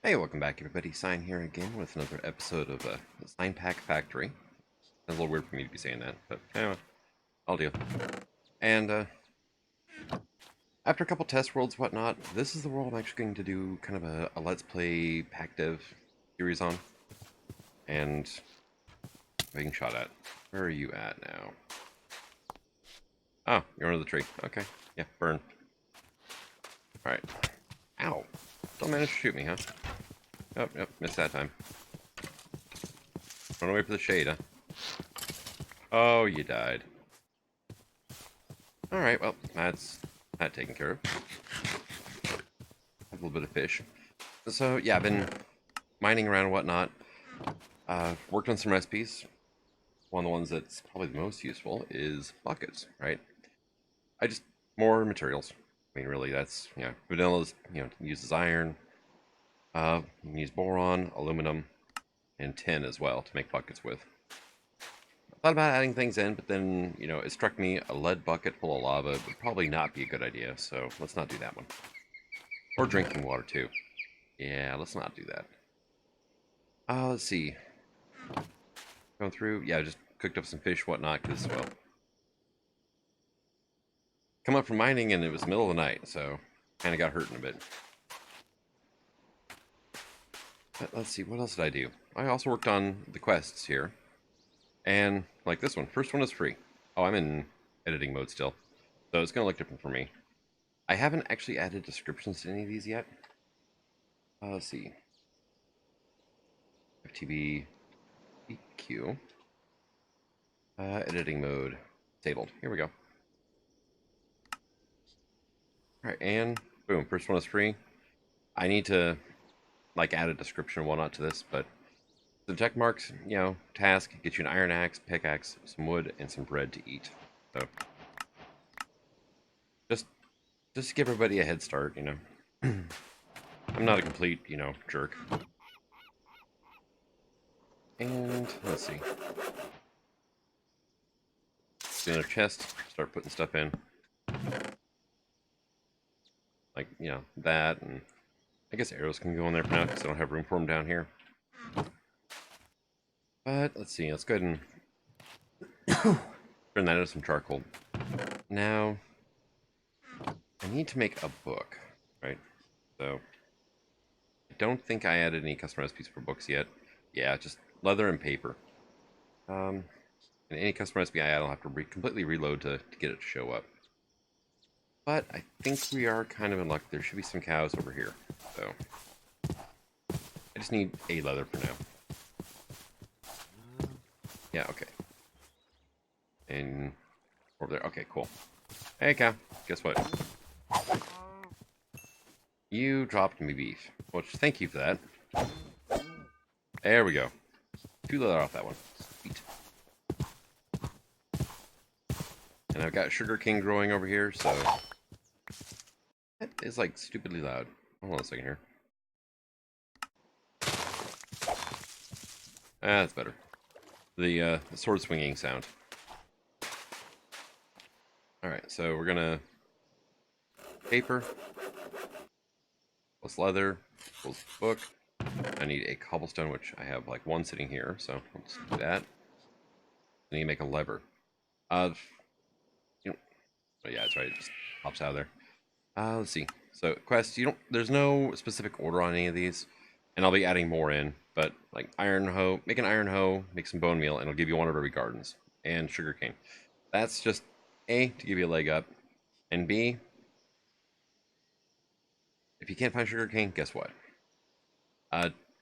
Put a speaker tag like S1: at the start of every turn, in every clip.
S1: Hey, welcome back everybody. Sign here again with another episode of SignPack Factory. It's a little weird for me to be saying that, but anyway, I'll deal. And after a couple test worlds, whatnot, this is the world I'm actually going to do kind of a Let's Play pack dev series on. And being shot at. Where are you at now? Oh, you're under the tree. Okay. Yeah, burn. Alright. Ow. Don't manage to shoot me, huh? Oh, yep, missed that time. Run away for the shade, huh? Oh, you died. Alright, well, that's that taken care of. A little bit of fish. So, yeah, I've been mining around and whatnot. Worked on some recipes. One of the ones that's probably the most useful is buckets, right? I just, more materials. I mean, really, that's, vanilla's, uses iron. You can use boron, aluminum, and tin as well to make buckets with. I thought about adding things in, but then, it struck me a lead bucket full of lava would probably not be a good idea, so let's not do that one. Or drinking water, too. Yeah, let's not do that. Let's see. Going through, yeah, just cooked up some fish, whatnot, because, well, come up from mining and it was middle of the night, so kind of got hurting a bit. But let's see, what else did I do? I also worked on the quests here, and like this one, first one is free. Oh, I'm in editing mode still, so it's gonna look different for me. I haven't actually added descriptions to any of these yet. Let's see. FTB EQ. Editing mode disabled. Here we go. All right, and boom, first one is free. I need to like add a description and whatnot to this, but the check marks, task, get you an iron axe, pickaxe, some wood, and some bread to eat. So just to give everybody a head start, I'm not a complete, jerk. And let's see. In a chest, start putting stuff in. Like, that, and I guess arrows can go in there for now because I don't have room for them down here. But let's see, let's go ahead and turn that into some charcoal. Now, I need to make a book, right? So, I don't think I added any custom recipes for books yet. Yeah, just leather and paper. And any custom recipe I add, I'll have to completely reload to get it to show up. But I think we are kind of in luck. There should be some cows over here. So, I just need a leather for now. Yeah, okay. And over there. Okay, cool. Hey, cow. Guess what? You dropped me beef. Which, thank you for that. There we go. 2 leather off that one. Sweet. And I've got sugar cane growing over here, so that is like stupidly loud. Hold on a second here. That's better. The sword swinging sound. Alright, so we're gonna paper plus leather plus book. I need a cobblestone, which I have like one sitting here, so let's do that. I need to make a lever. Oh yeah, that's right, it just pops out of there. Let's see. So quest, there's no specific order on any of these, and I'll be adding more in. But like iron hoe, make an iron hoe, make some bone meal, and it'll give you one of every gardens and sugarcane. That's just A, to give you a leg up, and B, if you can't find sugarcane, guess what?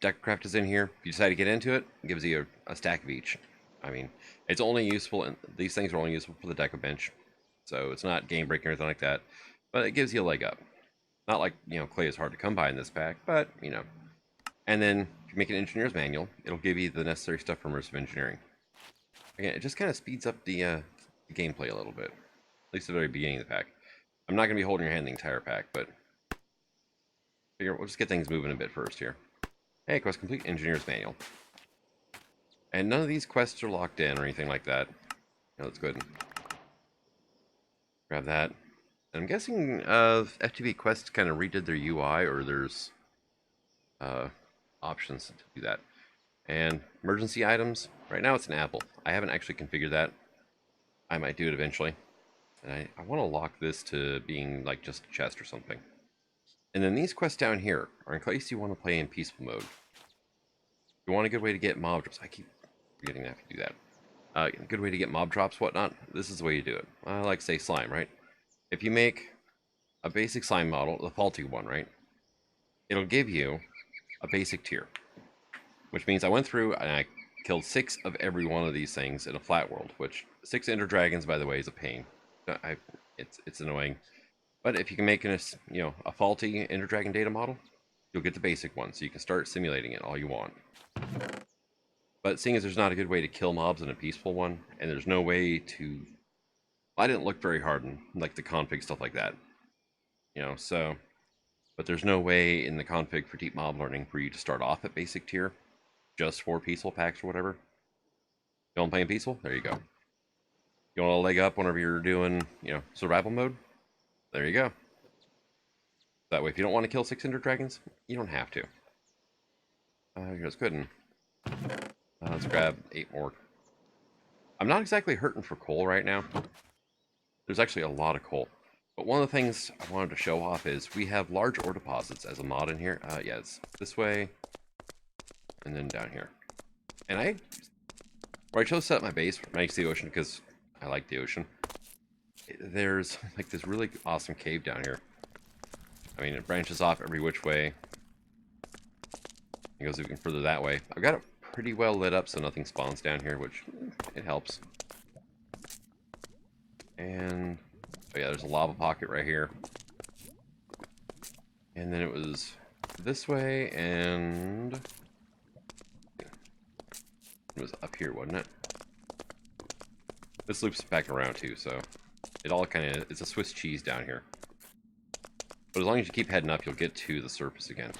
S1: Deckcraft is in here. If you decide to get into it, it gives you a stack of each. I mean, it's only useful, and these things are only useful for the deco bench, so it's not game breaking or anything like that. But it gives you a leg up. Not like, clay is hard to come by in this pack, but, And then, if you make an engineer's manual, it'll give you the necessary stuff for immersive engineering. Again, it just kind of speeds up the gameplay a little bit. At least at the very beginning of the pack. I'm not going to be holding your hand the entire pack, but figure we'll just get things moving a bit first here. Hey, quest complete, engineer's manual. And none of these quests are locked in or anything like that. Let's go ahead and grab that. And I'm guessing FTV Quest kind of redid their UI, or there's uh, options to do that. And emergency items, right now it's an apple. I haven't actually configured that. I might do it eventually. And I want to lock this to being like just a chest or something. And then these quests down here are in case you want to play in peaceful mode. If you want a good way to get mob drops, I keep forgetting I have to do that. A good way to get mob drops, whatnot, this is the way you do it. Like say slime, right? If you make a basic slime model, the faulty one, right? It'll give you a basic tier. Which means I went through and I killed 6 of every one of these things in a flat world, which 6 Ender Dragons, by the way, is a pain. It's annoying. But if you can make a faulty Ender Dragon data model, you'll get the basic one, so you can start simulating it all you want. But seeing as there's not a good way to kill mobs in a peaceful one, and there's no way to... I didn't look very hard in like the config stuff like that. So... But there's no way in the config for deep mob learning for you to start off at basic tier, just for peaceful packs or whatever. You want to play in peaceful? There you go. You want to leg up whenever you're doing, survival mode? There you go. That way, if you don't want to kill 6 Ender Dragons, you don't have to. Let's go ahead and let's grab 8 more. I'm not exactly hurting for coal right now. There's actually a lot of coal. But one of the things I wanted to show off is we have large ore deposits as a mod in here. Yeah, it's this way, and then down here. And I chose to set up my base next to the ocean because I like the ocean. There's like this really awesome cave down here. I mean, it branches off every which way. It goes even further that way. I've got it pretty well lit up so nothing spawns down here, which it helps. And oh yeah, there's a lava pocket right here. And then it was this way, and it was up here, wasn't it? This loops back around too, so it all kind of, it's a Swiss cheese down here. But as long as you keep heading up, you'll get to the surface again.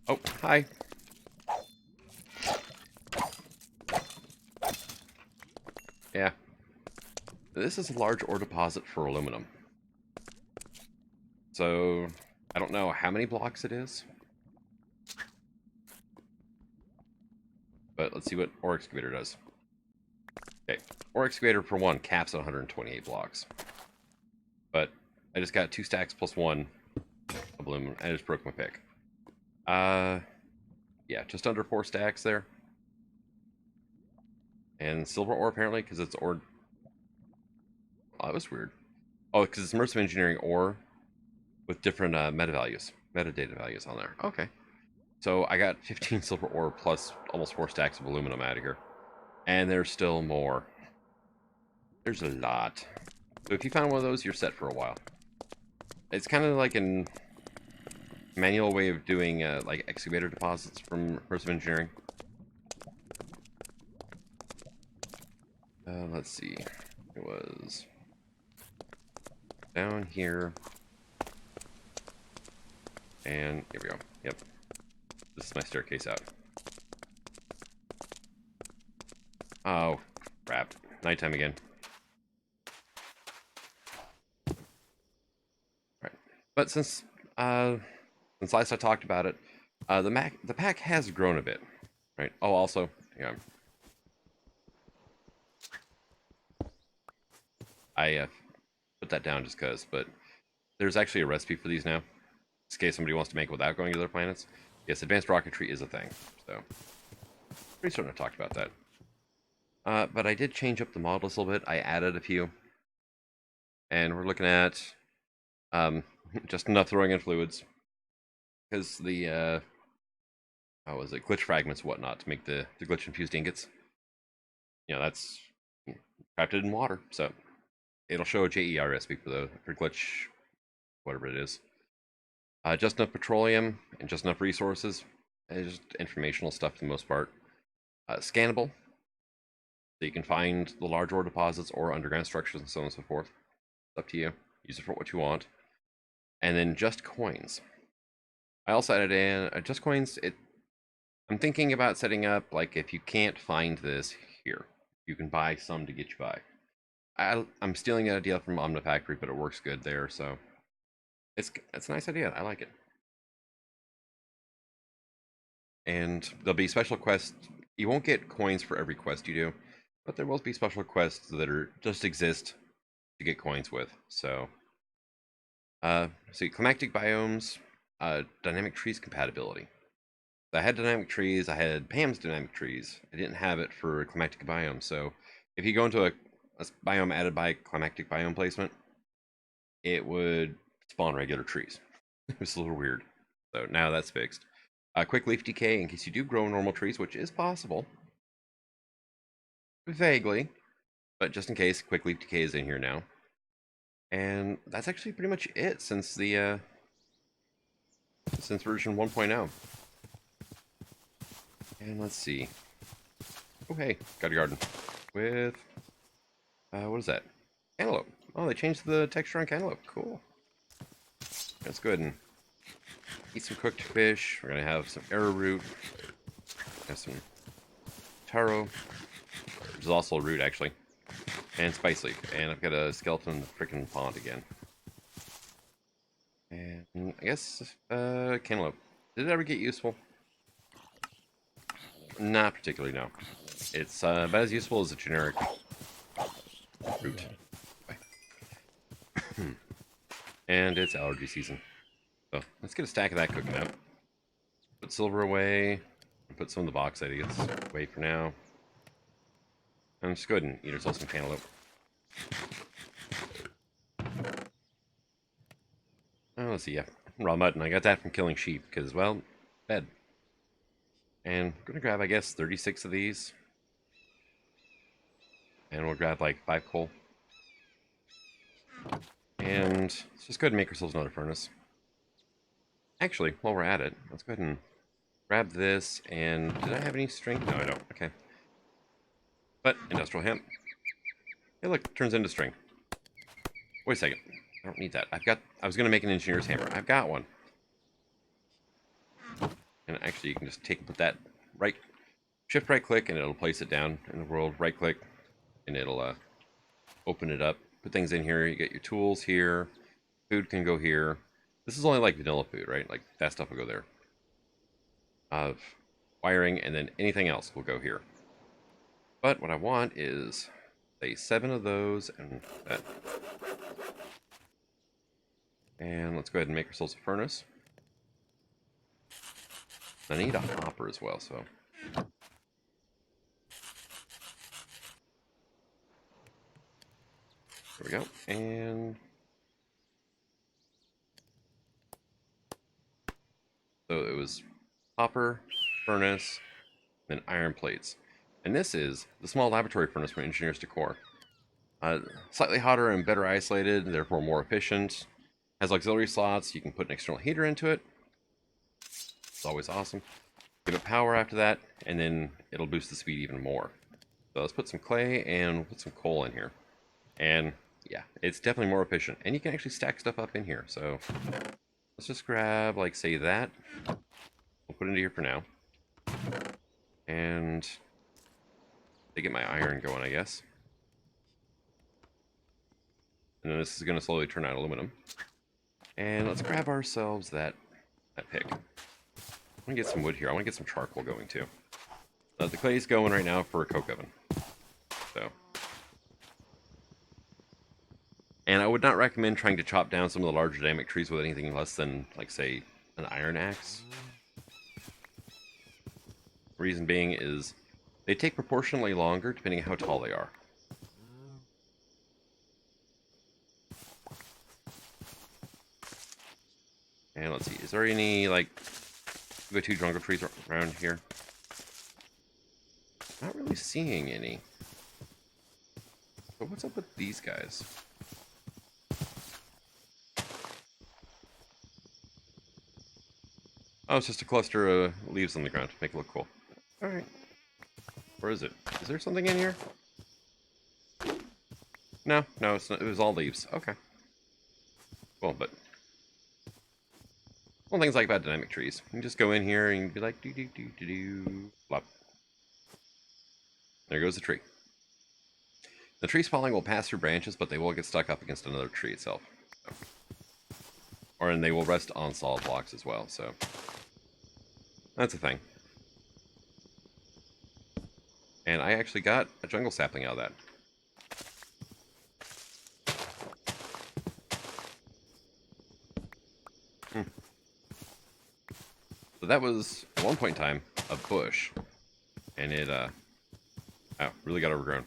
S1: Oh, hi. Yeah. This is a large ore deposit for aluminum. So, I don't know how many blocks it is. But let's see what ore excavator does. Okay, ore excavator for 1 caps at 128 blocks. But I just got 2 stacks plus 1 of aluminum. I just broke my pick. Yeah, just under 4 stacks there. And silver ore apparently, because it's ore. Oh, that was weird. Oh, because it's immersive engineering ore with different metadata values on there. Okay. So I got 15 silver ore plus almost 4 stacks of aluminum out of here. And there's still more. There's a lot. So if you found one of those, you're set for a while. It's kind of like a manual way of doing like excavator deposits from immersive engineering. Let's see. It was down here. And here we go. Yep. This is my staircase out. Oh, crap. Nighttime again. Right. But since last I talked about it, the pack has grown a bit. Right. Oh, also, yeah. I put that down just because, but there's actually a recipe for these now. In case somebody wants to make without going to other planets. Yes, advanced rocketry is a thing. So, pretty certain I talked about that. But I did change up the models a little bit. I added a few. And we're looking at just enough throwing in fluids. Because the, how was it, glitch fragments and whatnot to make the glitch infused ingots. That's trapped it in water. So, it'll show a JER recipe for glitch, whatever it is. Just enough petroleum and just enough resources. And just informational stuff for the most part. Scannable. So you can find the large ore deposits or underground structures and so on and so forth. It's up to you. Use it for what you want. And then just coins. I also added in just coins. I'm thinking about setting up, like, if you can't find this here, you can buy some to get you by. I'm stealing that idea from Omnifactory, but it works good there, so it's a nice idea. I like it. And there'll be special quests. You won't get coins for every quest you do, but there will be special quests that are just exist to get coins with. So, see, climactic biomes, dynamic trees compatibility. I had dynamic trees. I had Pam's dynamic trees. I didn't have it for climactic biome. So, if you go into a biome added by climactic biome placement, it would spawn regular trees. It was a little weird. So now that's fixed. Quick leaf decay in case you do grow normal trees, which is possible. Vaguely. But just in case, quick leaf decay is in here now. And that's actually pretty much it since the since version 1.0. And let's see. Oh hey, got a garden. With what is that? Cantaloupe. Oh, they changed the texture on cantaloupe. Cool. Let's go ahead and eat some cooked fish. We're gonna have some arrowroot. Have some taro, which is also a root actually, and spice leaf. And I've got a skeleton in the freaking pond again. And I guess cantaloupe. Did it ever get useful? Not particularly, no. It's about as useful as a generic root. And it's allergy season. So let's get a stack of that cooking up. Put silver away. Put some of the box ideas away for now. And just go ahead and eat ourselves some cantaloupe. Oh, let's see, yeah. Raw mutton. I got that from killing sheep because, well, bed. And I'm going to grab, I guess, 36 of these. And we'll grab like 5 coal. And let's just go ahead and make ourselves another furnace. Actually, while we're at it, let's go ahead and grab this. And did I have any string? No, I don't. Okay. But industrial hemp. Hey, look, it turns into string. Wait a second. I don't need that. I was going to make an engineer's hammer. I've got one. And actually, you can just put that shift right click, and it'll place it down in the world. Right click, and it'll open it up. Put things in here. You get your tools here. Food can go here. This is only like vanilla food, right? Like that stuff will go there. Wiring, and then anything else will go here. But what I want is, say, 7 of those and that. And let's go ahead and make ourselves a furnace. I need a hopper as well, so. There we go. And so it was hopper, furnace, then iron plates. And this is the small laboratory furnace from Engineer's Decor. Slightly hotter and better isolated, therefore more efficient. Has auxiliary slots. You can put an external heater into it. It's always awesome. Give it power after that, and then it'll boost the speed even more. So let's put some clay and put some coal in here. And yeah, it's definitely more efficient. And you can actually stack stuff up in here. So let's just grab, like, say that. We'll put it into here for now. And they get my iron going, I guess. And then this is going to slowly turn out aluminum. And let's grab ourselves that pick. I'm going to get some wood here. I want to get some charcoal going, too. The clay's going right now for a coke oven. So. And I would not recommend trying to chop down some of the larger dynamic trees with anything less than, like, say, an iron axe. Reason being is they take proportionally longer depending on how tall they are. And let's see, is there any, like, go to jungle trees around here? Not really seeing any. But what's up with these guys? Oh, it's just a cluster of leaves on the ground. Make it look cool. Alright. Where is it? Is there something in here? No, it's not, it was all leaves. Okay. Well, but one thing's like about dynamic trees. You can just go in here and be like, do, flop. There goes the tree. The tree spawning will pass through branches, but they will get stuck up against another tree itself. So. And they will rest on solid blocks as well, so. That's a thing. And I actually got a jungle sapling out of that. So that was, at one point in time, a bush. And it, really got overgrown.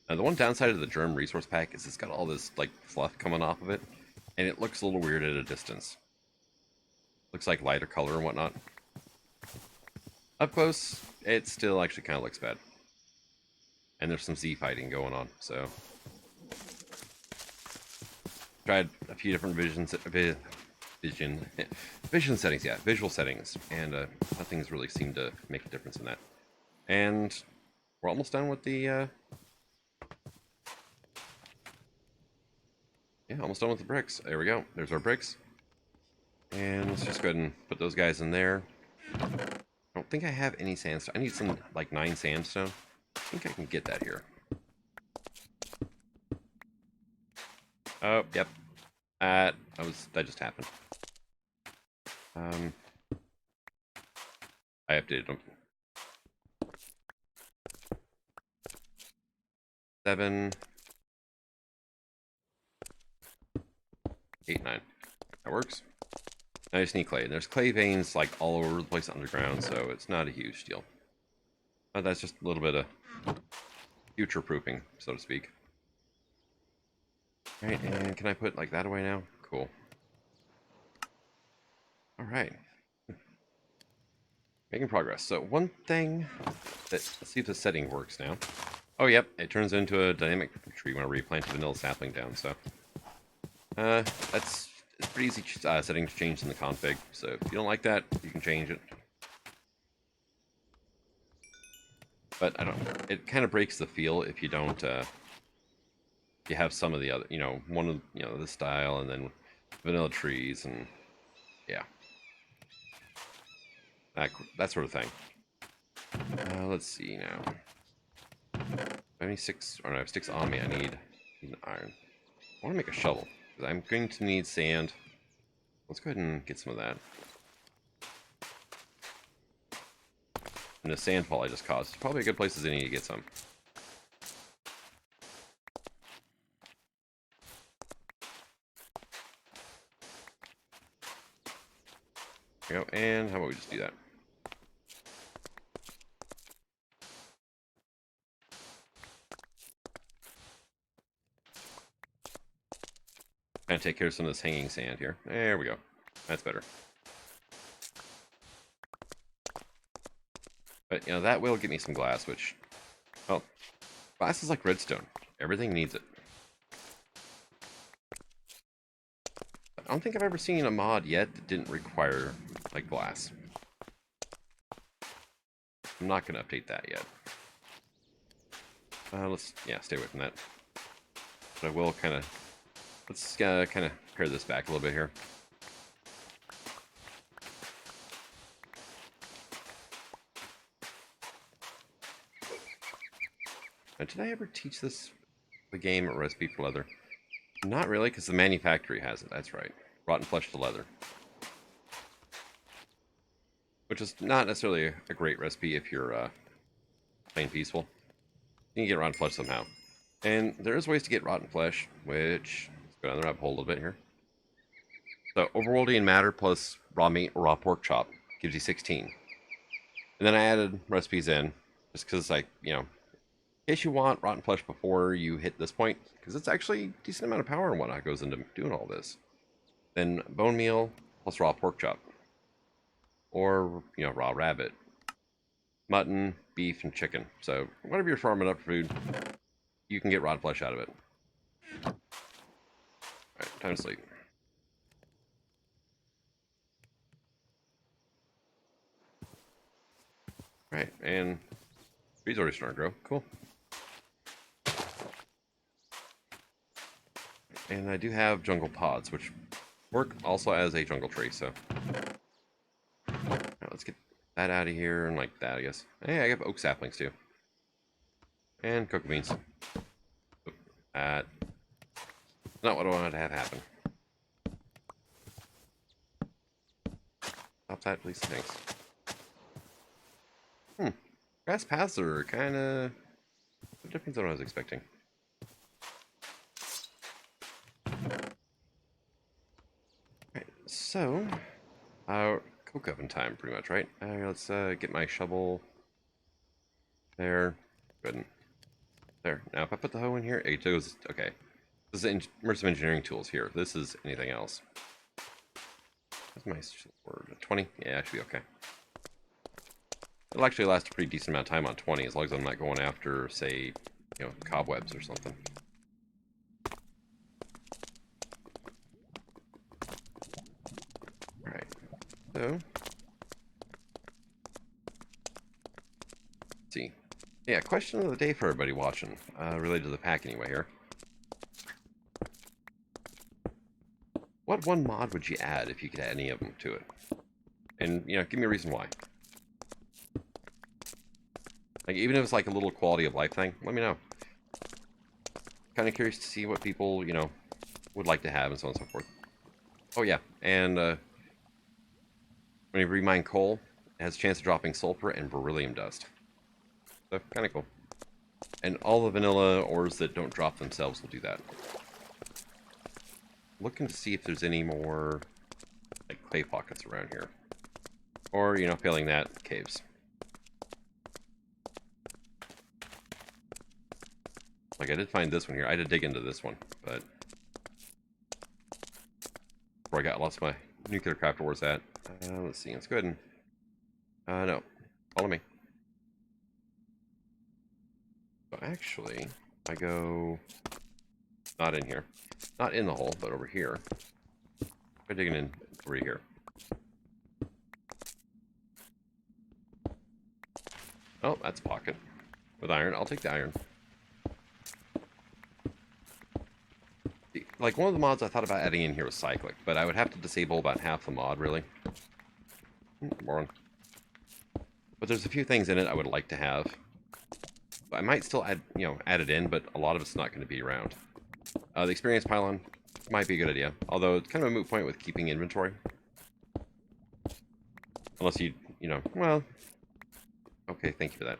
S1: Now, the one downside of the germ resource pack is it's got all this, like, fluff coming off of it. And it looks a little weird at a distance. Looks like lighter color and whatnot. Up close, it still actually kind of looks bad. And there's some Z fighting going on, so... Tried a few different vision settings, yeah, visual settings, and nothing's really seemed to make a difference in that. And we're almost done with the, yeah, almost done with the bricks. There we go. There's our bricks. And let's just go ahead and put those guys in there. I don't think I have any sandstone. I need some, like, 9 sandstone. I think I can get that here. Oh, yep. That just happened. I updated them. 7, 8, 9. That works. Now I just need clay. There's clay veins like all over the place underground, so it's not a huge deal. But that's just a little bit of future proofing, so to speak. Alright, and can I put like that away now? Cool. Alright. Making progress. So one thing that, let's see if the setting works now. Oh, yep, it turns into a dynamic tree when I replant a vanilla sapling down, so. It's pretty easy setting to change in the config, so if you don't like that, you can change it. But I don't, it kind of breaks the feel if you don't, you have some of the other, one of, this style, and then vanilla trees, and yeah. That sort of thing. Let's see now. I have 6, or no, I have 6 on me. I need an iron. I want to make a shovel, because I'm going to need sand. Let's go ahead and get some of that. And the sandfall I just caused. Probably a good place as any to get some. There we go, and how about we just do that? Kind of take care of some of this hanging sand here. There we go. That's better. But, that will get me some glass, which... Well, glass is like redstone. Everything needs it. I don't think I've ever seen a mod yet that didn't require, like, glass. I'm not going to update that yet. Let's, stay away from that. But I will kind of... Let's kind of pare this back a little bit here. Now, did I ever teach the game a recipe for leather? Not really, because the manufactory has it. That's right. Rotten flesh to leather. Which is not necessarily a great recipe if you're plain peaceful. You can get rotten flesh somehow. And there's ways to get rotten flesh, which... Let's go down the rabbit hole a little bit here. So, overworlding matter plus raw meat or raw pork chop gives you 16. And then I added recipes in, just because, like, in case you want rotten flesh before you hit this point, because it's actually a decent amount of power and whatnot goes into doing all this. Then bone meal plus raw pork chop. Or, raw rabbit. Mutton, beef, and chicken. So, whatever you're farming up for food, you can get rotten flesh out of it. Alright, time to sleep. Alright, and tree's already starting to grow. Cool. And I do have jungle pods, which work also as a jungle tree, so... Alright, let's get that out of here, and like that, I guess. Hey, I got oak saplings, too. And cocoa beans. Not what I wanted to have happen. Stop that, please. Thanks. Grass paths are kind of different than what I was expecting. Alright, so, coke oven time, pretty much, right? Let's get my shovel there. Good. There. Now, if I put the hoe in here, it goes. Okay. This is immersive engineering tools here. This is anything else. That's my word. 20? Yeah, I should be okay. It'll actually last a pretty decent amount of time on 20, as long as I'm not going after, say, you know, cobwebs or something. Alright. So. Let's see. Yeah, question of the day for everybody watching, related to the pack anyway here. What one mod would you add if you could add any of them to it? And, you know, give me a reason why. Like, even if it's like a little quality of life thing, let me know. Kind of curious to see what people, you know, would like to have and so on and so forth. Oh, yeah. And when you remine coal, it has a chance of dropping sulfur and beryllium dust. So, kind of cool. And all the vanilla ores that don't drop themselves will do that. Looking to see if there's any more, like, clay pockets around here. Or, you know, failing that, caves. Like, I did find this one here. I had to dig into this one, but where I got lost of my nuclear craft ores at. Let's see. Let's go ahead and... no. Follow me. So, actually, I go... Not in here. Not in the hole, but over here. I'm digging in over here. Oh, that's a pocket. With iron. I'll take the iron. Like, one of the mods I thought about adding in here was cyclic, but I would have to disable about half the mod, really. Boring. But there's a few things in it I would like to have. I might still add, you know, add it in, but a lot of it's not going to be around. The experience pylon might be a good idea, although it's kind of a moot point with keeping inventory. Unless you know, well... Okay, thank you for that.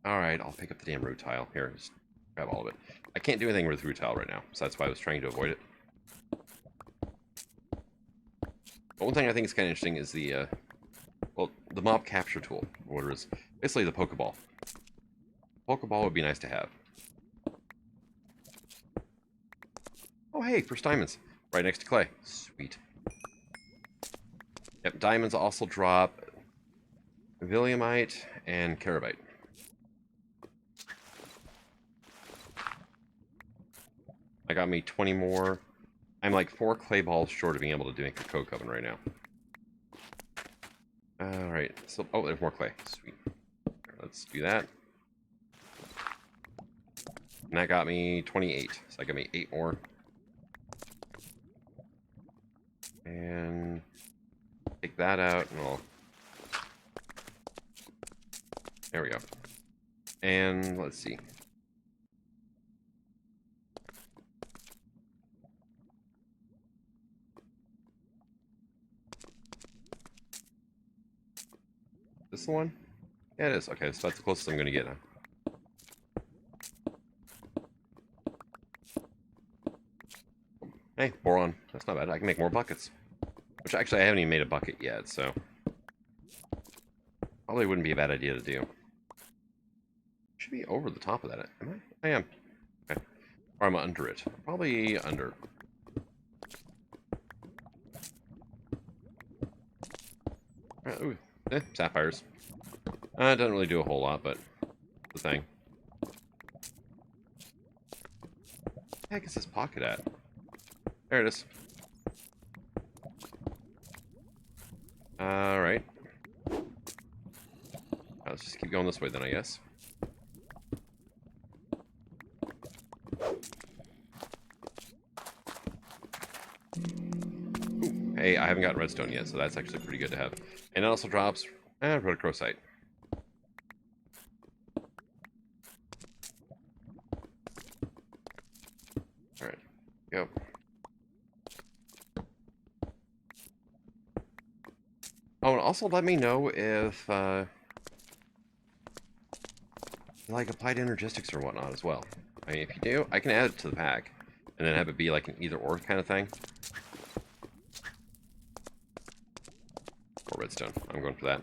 S1: Alright, I'll pick up the damn root tile. Here, just grab all of it. I can't do anything with root tile right now, so that's why I was trying to avoid it. But one thing I think is kind of interesting is the, well, the mob capture tool, or is basically the Pokeball. Pokeball would be nice to have. Oh, hey, first diamonds. Right next to clay. Sweet. Yep, diamonds also drop Villiumite and Carabite. I got me 20 more. I'm like 4 clay balls short of being able to do a coke oven right now. Alright, so, oh, there's more clay. Sweet. Let's do that. And that got me 28. So that got me 8 more. And take that out, and I'll... There we go. And let's see. This the one? Yeah, it is. Okay, so that's the closest I'm going to get, huh? Hey, boron. That's not bad. I can make more buckets. Which, actually, I haven't even made a bucket yet, so... Probably wouldn't be a bad idea to do. Should be over the top of that. Am I? I am. Okay. Or I'm under it. Probably under. Ooh. Sapphires. It doesn't really do a whole lot, but the thing. Where the heck is this pocket at? There it is. Alright. Let's just keep going this way then, I guess. Ooh, hey, I haven't got redstone yet, so that's actually pretty good to have. And it also drops rhodochrosite. Alright, go. Oh, and also let me know if you like applied energistics or whatnot as well. I mean, if you do, I can add it to the pack, and then have it be like an either-or kind of thing. Or redstone. I'm going for that.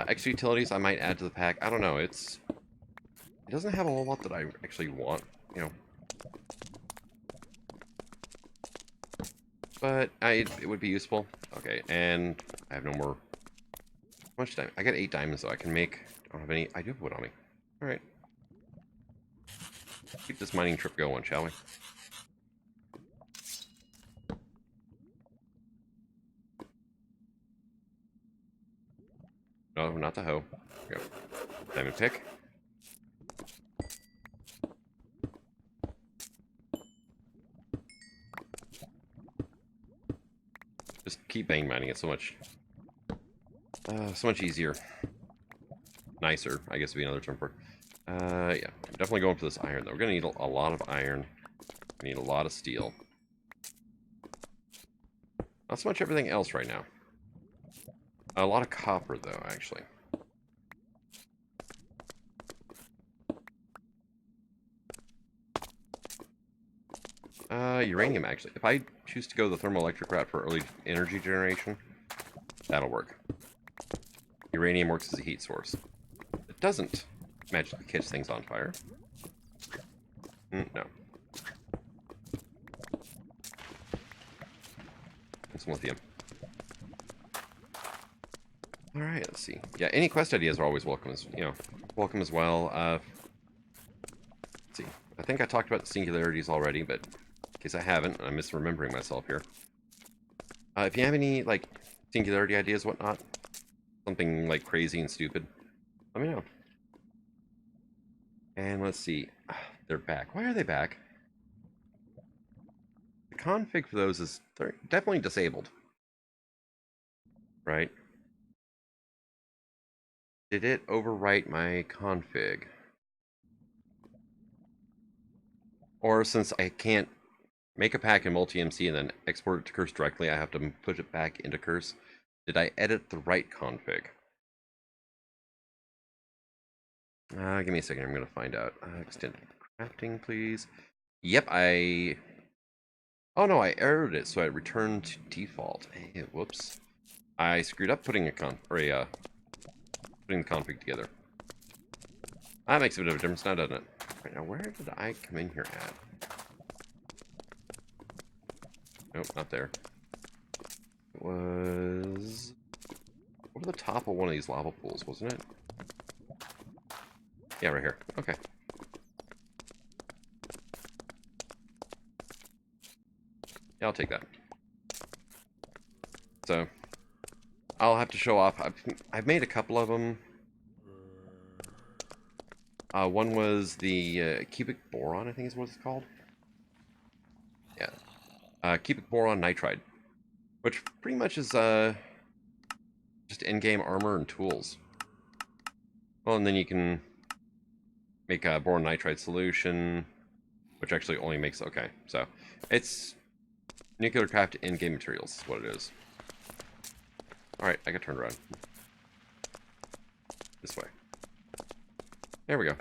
S1: Extra utilities I might add to the pack. I don't know. It doesn't have a whole lot that I actually want, you know. But it would be useful. Okay, and I have no more. How much diamond? I got 8 diamonds though. I can make. I don't have any. I do have wood on me. All right. Keep this mining trip going, shall we? No, not the hoe. Go. Diamond pick. Just keep vein mining. It's so much easier. Nicer, I guess would be another term for it. Yeah, definitely going for this iron though. We're gonna need a lot of iron. We need a lot of steel. Not so much everything else right now. A lot of copper though, actually. Uranium actually. If I choose to go the thermoelectric route for early energy generation, that'll work. Uranium works as a heat source. It doesn't magically catch things on fire. No. Some lithium. Alright, let's see. Yeah, any quest ideas are always welcome welcome as well. Let's see. I think I talked about the singularities already, but in case I haven't, I'm misremembering myself here. If you have any, like, singularity ideas, whatnot, something, like, crazy and stupid, let me know. And let's see. They're back. Why are they back? The config for those is they're definitely disabled. Right? Did it overwrite my config? Or since I can't make a pack in multi-MC and then export it to Curse directly, I have to put it back into Curse. Did I edit the right config? Give me a second. I'm going to find out. Extended crafting, please. Yep, Oh no, I errored it, so I returned to default. Hey, whoops. I screwed up putting putting the config together. That makes a bit of a difference now, doesn't it? Right, now, where did I come in here at? Nope, not there. It was over the top of one of these lava pools, wasn't it? Yeah, right here. Okay. Yeah, I'll take that. So, I'll have to show off. I've made a couple of them. One was the cubic boron, I think is what it's called. Yeah. Cubic boron nitride. Which pretty much is just in-game armor and tools. Well, and then you can make a boron nitride solution, which actually only makes... Okay, so it's nuclear craft in-game materials is what it is. Alright, I got turned around. This way. There we go.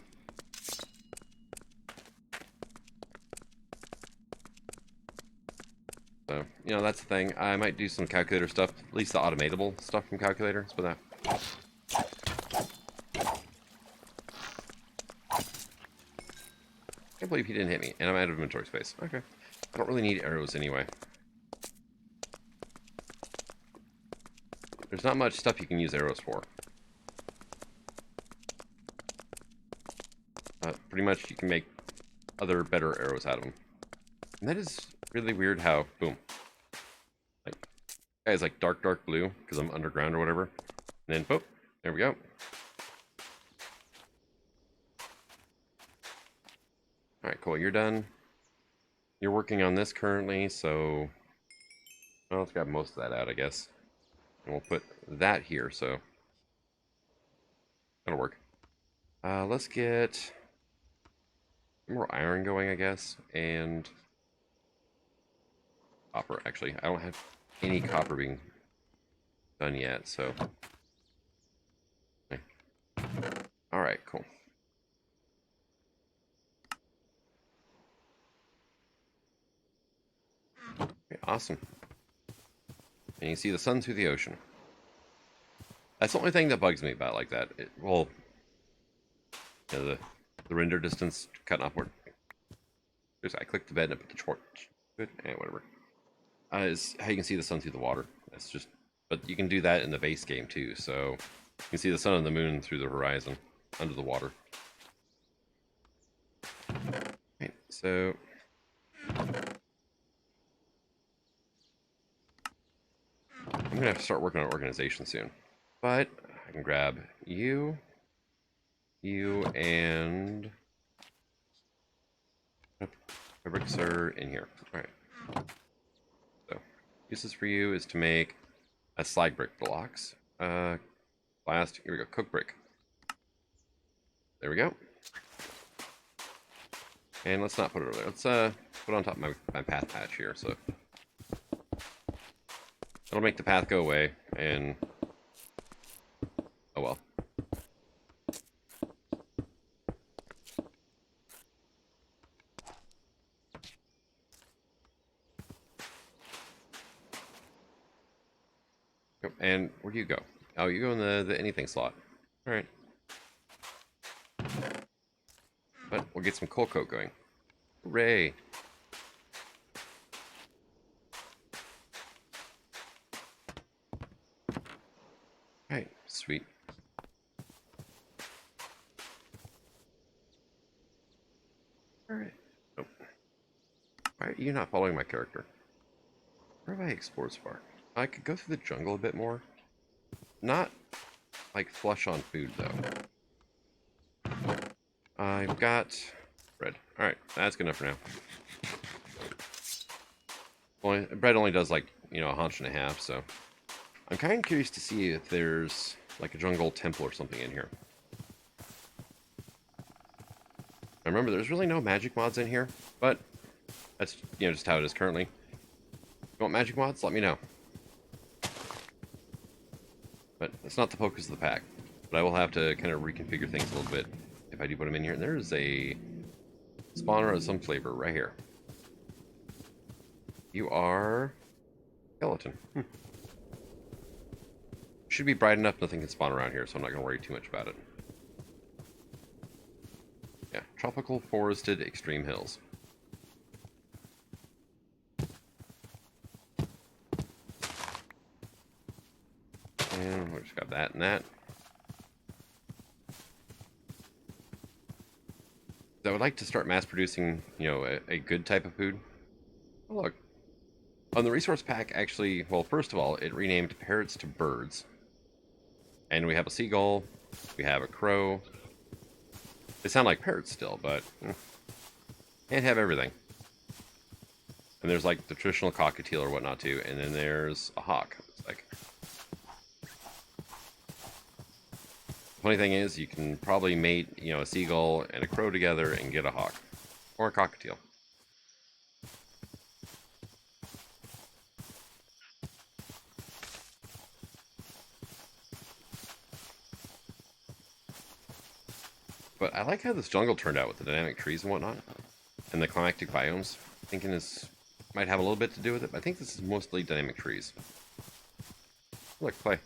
S1: So, that's the thing. I might do some calculator stuff, at least the automatable stuff from calculator. Let's put that. Can't believe he didn't hit me, and I'm out of inventory space. Okay. I don't really need arrows anyway. There's not much stuff you can use arrows for. Pretty much you can make other better arrows out of them. And that is really weird how, boom. Like, guy's like dark blue, because I'm underground or whatever. And then, boop, there we go. Alright, cool, you're done. You're working on this currently, so... Well, let's grab most of that out, I guess. And we'll put that here, so... That'll work. Let's get... more iron going, I guess, and... copper, actually. I don't have any copper being... done yet, so. Okay. All right, cool. Okay, awesome. And you see the sun through the ocean. That's the only thing that bugs me about like that. Well, you know, the render distance cutting off where. I clicked the bed and I put the torch. Good, whatever. Is how you can see the sun through the water. That's just, but you can do that in the base game too. So you can see the sun and the moon through the horizon, under the water. Okay, so I'm gonna have to start working on organization soon. But I can grab you, and fabrics are in here. All right. So uses for you is to make a slag brick blocks. Last, here we go, cook brick. There we go. And let's not put it over there. Let's put it on top of my path patch here. So it'll make the path go away. And oh well. And where do you go? Oh, you go in the anything slot. All right. But we'll get some coal coat going. Hooray! Alright, sweet. Alright. Oh. Why are you not following my character? Where have I explored so far? I could go through the jungle a bit more. Not like flush on food though. I've got bread. Alright, that's good enough for now. Well, bread only does like, you know, a hunch and a half, so I'm kind of curious to see if there's like a jungle temple or something in here. I remember there's really no magic mods in here, but that's, you know, just how it is currently. If you want magic mods, let me know. But it's not the focus of the pack. But I will have to kind of reconfigure things a little bit if I do put them in here. And there's a spawner of some flavor right here. You are skeleton. Should be bright enough nothing can spawn around here, so I'm not going to worry too much about it. Yeah, tropical forested extreme hills. And we just got that and that. I would like to start mass producing, you know, a good type of food. Oh, look. On the resource pack, actually, well, first of all, it renamed parrots to birds. And we have a seagull, we have a crow. They sound like parrots still, but can't have everything. And there's like the traditional cockatiel or whatnot too, and then there's a hawk. It's like, funny thing is, you can probably mate, you know, a seagull and a crow together and get a hawk or a cockatiel. But I like how this jungle turned out with the dynamic trees and whatnot, and the climactic biomes. Thinking this might have a little bit to do with it, but I think this is mostly dynamic trees. Look, play.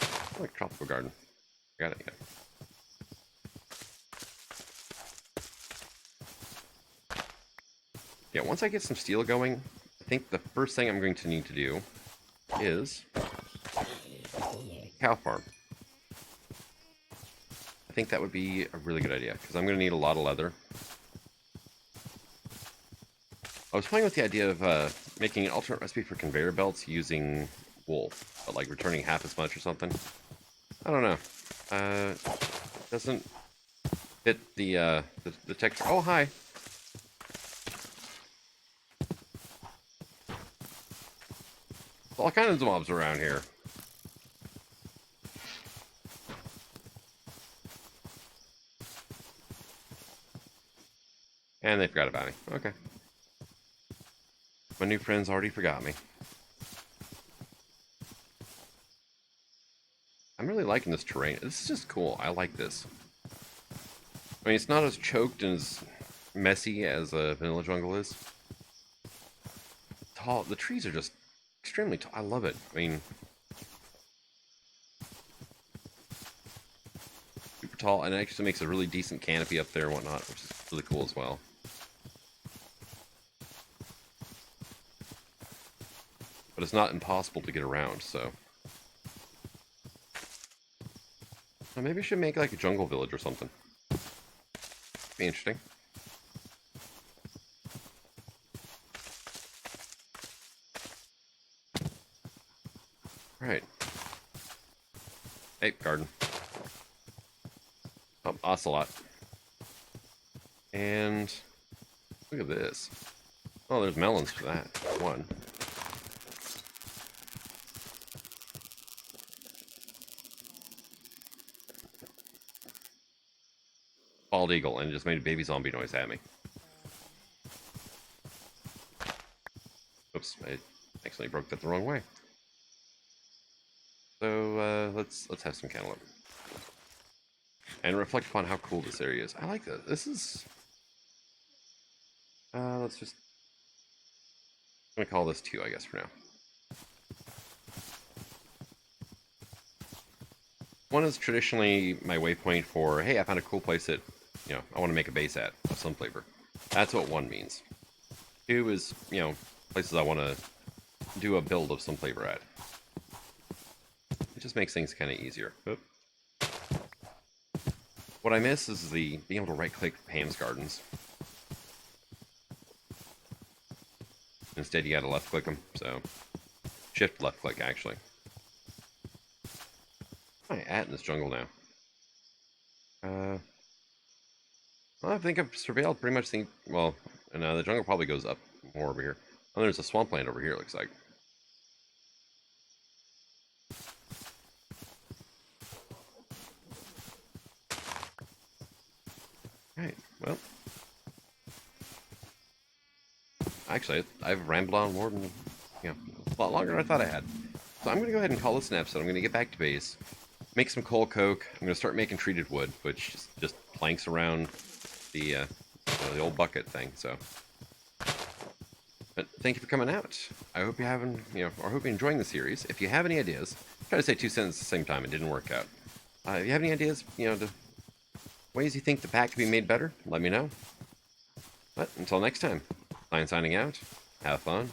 S1: I like tropical garden. Got it, yeah. Yeah, once I get some steel going, I think the first thing I'm going to need to do is cow farm. I think that would be a really good idea, because I'm going to need a lot of leather. I was playing with the idea of making an alternate recipe for conveyor belts using wool, but like returning half as much or something. I don't know. Doesn't fit the texture. Oh, hi. All kinds of mobs around here. And they forgot about me. Okay. My new friends already forgot me. I'm really liking this terrain. This is just cool. I like this. I mean, it's not as choked and as messy as a vanilla jungle is. Tall. The trees are just extremely tall. I love it. I mean, super tall, and it actually makes a really decent canopy up there and whatnot, which is really cool as well. But it's not impossible to get around, so. Well, maybe I should make like a jungle village or something. Be interesting. Right. Hey, garden. Oh, ocelot. And look at this. Oh, there's melons for that. One. Bald eagle, and it just made a baby zombie noise at me. Oops, I accidentally broke that the wrong way. So let's have some cantaloupe. And reflect upon how cool this area is. I like that. This is let's just I'm gonna call this 2, I guess, for now. 1 is traditionally my waypoint for, hey, I found a cool place that, you know, I want to make a base at of some flavor. That's what 1 means. 2 is, you know, places I want to do a build of some flavor at. It just makes things kind of easier. Oop. What I miss is the being able to right-click Pam's Gardens. Instead, you gotta left-click them, so shift left-click, actually. What am I at in this jungle now? Well, I think I've surveilled pretty much the... Well, no, the jungle probably goes up more over here. Oh, there's a swampland over here, it looks like. Right, well... Actually, I've rambled on more than, you know, a lot longer than I thought I had. So I'm going to go ahead and call this an episode. I'm going to get back to base, make some coal coke. I'm going to start making treated wood, which just planks around the, you know, the old bucket thing, so... But thank you for coming out. I hope you're having, you know, or hope you're enjoying the series. If you have any ideas, try to say 2 sentences at the same time. It didn't work out. If you have any ideas, you know, ways you think the pack could be made better, let me know. But until next time, signing out. Have fun.